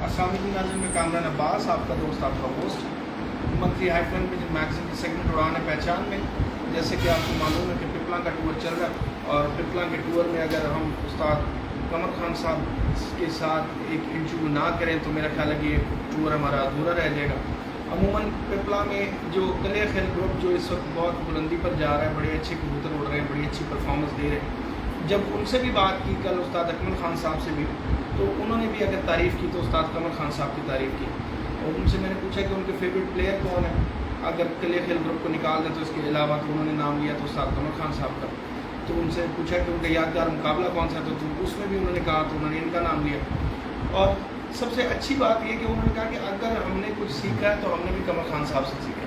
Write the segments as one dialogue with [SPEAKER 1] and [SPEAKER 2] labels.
[SPEAKER 1] السلام علیکم ناظرین، میں کامران عباس، آپ کا دوست، آپ کا ہوسٹ منتھلی ہائیفن میں میگزین کی سیگمنٹ اڑان پہچان میں، جیسے کہ آپ کو معلوم ہے کہ پپلا کا ٹور چل رہا ہے، اور پپلا کے ٹور میں اگر ہم استاد قمر خان صاحب کے ساتھ ایک انٹرویو نہ کریں تو میرا خیال ہے کہ یہ ٹور ہمارا ادھورا رہ جائے گا۔ عموماً پپلا میں جو کلے خیل گروپ جو اس وقت بہت بلندی پر جا رہا ہے، بڑے اچھے کبوتر اڑ رہے ہیں، بڑی اچھی پرفارمنس دے رہے ہیں، جب ان سے بھی بات کی کل استاد اکمل خان صاحب سے بھی، تو انہوں نے بھی اگر تعریف کی تو استاد قمر خان صاحب کی تعریف کی، اور ان سے میں نے پوچھا کہ ان کے فیوریٹ پلیئر کون ہے، اگر کلے خیل گروپ کو نکال دیں تو اس کے علاوہ تو انہوں نے نام لیا تو استاد قمر خان صاحب کا، تو ان سے پوچھا کہ ان کا یادگار مقابلہ کون سا، تو اس میں بھی انہوں نے کہا، تو انہوں نے ان کا نام لیا، اور سب سے اچھی بات یہ کہ انہوں نے کہا کہ اگر ہم نے کچھ سیکھا ہے تو ہم نے بھی قمر خان صاحب سے سیکھا ہے۔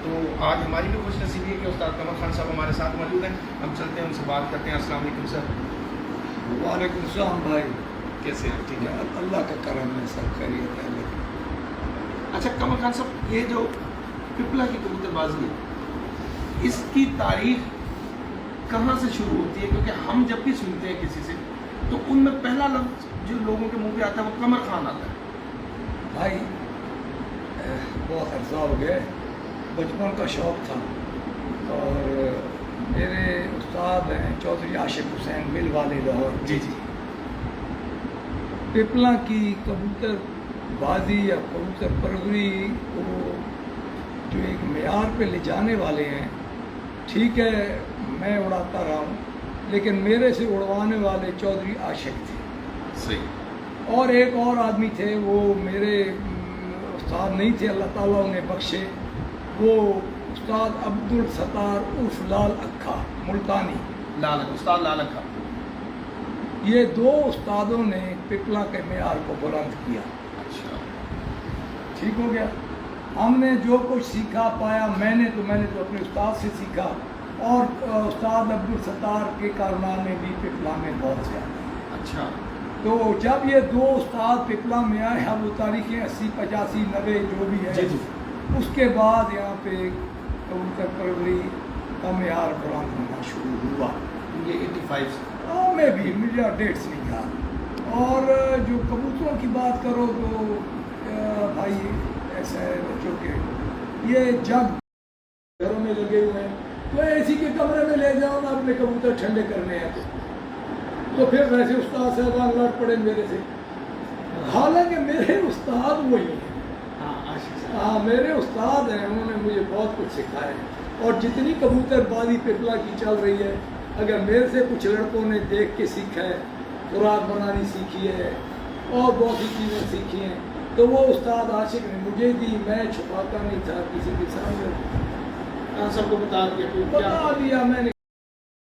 [SPEAKER 1] تو آج ہماری بھی خوش نصیبی ہے کہ استاد قمر خان صاحب ہمارے ساتھ موجود ہیں، ہم چلتے ہیں ان سے بات کرتے ہیں۔ السلام علیکم سر۔
[SPEAKER 2] وعلیکم السلام بھائی،
[SPEAKER 1] کیسے ہیں؟ ٹھیک ہے،
[SPEAKER 2] اللہ کا کرم ہے، سب خیریت ہے۔
[SPEAKER 1] اچھا قمر خان صاحب، یہ جو پپلا کی کبوتر بازی ہے، اس کی تاریخ کہاں سے شروع ہوتی ہے؟ کیونکہ ہم جب بھی سنتے ہیں کسی سے تو ان میں پہلا لفظ جو لوگوں کے منہ پہ آتا ہے وہ قمر خان آتا ہے۔
[SPEAKER 2] بھائی بہت عرصہ ہو گئے، بچپن کا شوق تھا، اور میرے استاد ہیں چودھری عاشق حسین مل والے لاہور،
[SPEAKER 1] جی جی،
[SPEAKER 2] پپلا کی کبوتر بازی یا کبوتر پروری کو جو ایک معیار پہ لے جانے والے ہیں، ٹھیک ہے میں اڑاتا رہا ہوں، لیکن میرے سے اڑوانے والے چودھری عاشق تھے،
[SPEAKER 1] صحیح،
[SPEAKER 2] اور ایک اور آدمی تھے، وہ میرے استاد نہیں تھے، اللہ تعالیٰ انہیں بخشے، وہ استاد عبدالستار عرف لال اکھا ملتانی،
[SPEAKER 1] استاد لال اکھا۔
[SPEAKER 2] یہ دو استادوں نے پپلا کے معیار کو بلند کیا۔
[SPEAKER 1] اچھا،
[SPEAKER 2] ٹھیک ہو گیا، ہم نے جو کچھ سیکھا پایا، میں نے تو اپنے استاد سے سیکھا، اور استاد عبدالستار کے کارنامے بھی پپلا میں بہت زیادہ۔
[SPEAKER 1] اچھا،
[SPEAKER 2] تو جب یہ دو استاد پپلا میں آئے ہیں، وہ تاریخیں 80 85 90 جو بھی ہے،
[SPEAKER 1] جی جی،
[SPEAKER 2] اس کے بعد یہاں پہ کبوتر پروری کا معیار بلند ہونا شروع ہوا۔
[SPEAKER 1] یہ 85 سے۔
[SPEAKER 2] میں بھی مجھے ڈیٹس نہیں یاد، اور جو کبوتروں کی بات کرو تو بھائی ایسا ہے بچوں کے یہ جگ گھروں میں لگے ہوئے ہیں، تو اے کے کمرے میں لے جاؤ نا اپنے کبوتر ٹھنڈے کرنے ہیں تو پھر ویسے استاد صاحبان لڑ پڑے میرے سے، حالانکہ میرے استاد وہی ہیں، ہاں میرے استاد ہیں، انہوں نے مجھے بہت کچھ سکھایا ہے، اور جتنی کبوتر بازی پپلا کی چل رہی ہے، اگر میرے سے کچھ لڑکوں نے دیکھ کے سیکھا ہے، خوراک بنانی سیکھی ہے، اور بہت سی چیزیں سیکھی ہیں، تو وہ استاد عاشق نے مجھے دی، میں چھپاتا نہیں تھا کسی کے سامنے،
[SPEAKER 1] سب کو بتا
[SPEAKER 2] بتا دیا، میں نے